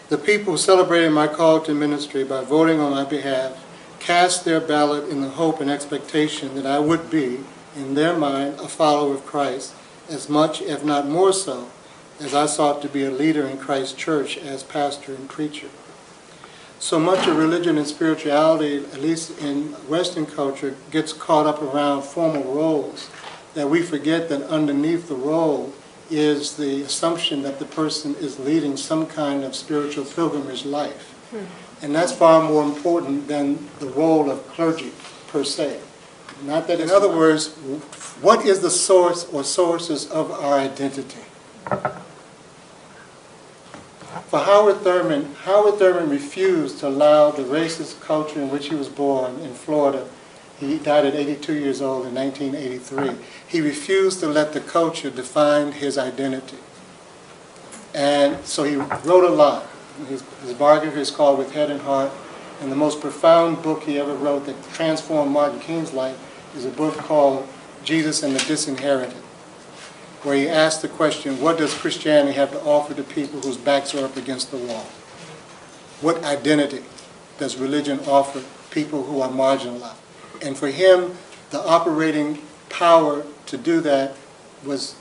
The people who celebrated my call to ministry by voting on my behalf cast their ballot in the hope and expectation that I would be, in their mind, a follower of Christ, as much, if not more so, as I sought to be a leader in Christ's church as pastor and preacher. So much of religion and spirituality, at least in Western culture, gets caught up around formal roles that we forget that underneath the role is the assumption that the person is leading some kind of spiritual pilgrimage life. And that's far more important than the role of clergy, per se. Not that, in other words, what is the source or sources of our identity? For Howard Thurman refused to allow the racist culture in which he was born in Florida. He died at 82 years old in 1983. He refused to let the culture define his identity. And so he wrote a lot. His biography is called With Head and Heart. And the most profound book he ever wrote that transformed Martin King's life is a book called Jesus and the Disinherited, where he asked the question, what does Christianity have to offer to people whose backs are up against the wall? What identity does religion offer people who are marginalized? And for him, the operating power to do that was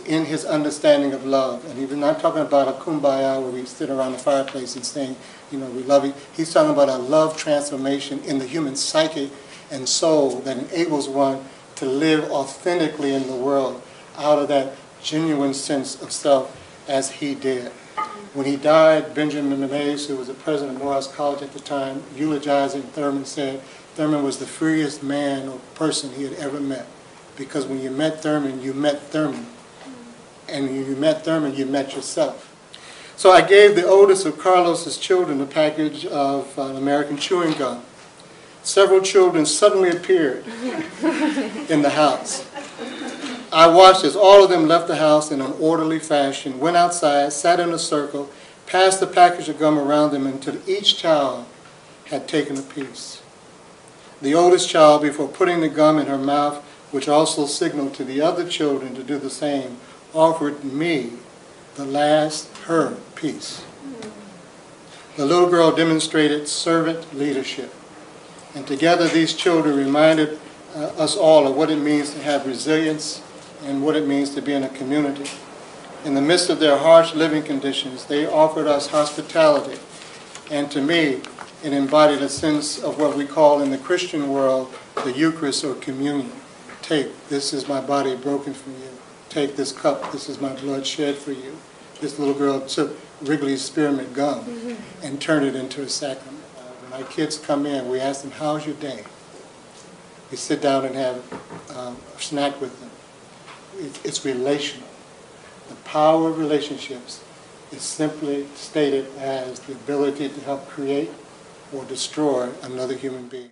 in his understanding of love. And he was not talking about a kumbaya where we sit around the fireplace and saying, you know, we love you. He's talking about a love transformation in the human psyche and soul that enables one to live authentically in the world out of that genuine sense of self as he did. When he died, Benjamin Mays, who was the president of Morehouse College at the time, eulogizing Thurman, said Thurman was the freest man or person he had ever met. Because when you met Thurman, you met Thurman. And when you met Thurman, you met yourself. So I gave the oldest of Carlos's children a package of American chewing gum. Several children suddenly appeared in the house. I watched as all of them left the house in an orderly fashion, went outside, sat in a circle, passed the package of gum around them until each child had taken a piece. The oldest child, before putting the gum in her mouth, which also signaled to the other children to do the same, offered me the last, her piece. The little girl demonstrated servant leadership. And together these children reminded us all of what it means to have resilience and what it means to be in a community. In the midst of their harsh living conditions, they offered us hospitality. And to me, it embodied a sense of what we call in the Christian world the Eucharist or communion. Take, this is my body broken for you. Take this cup, this is my blood shed for you. This little girl took Wrigley's spearmint gum and turned it into a sacrament. When our kids come in, we ask them, how's your day? We sit down and have a snack with them. It's relational. The power of relationships is simply stated as the ability to help create or destroy another human being.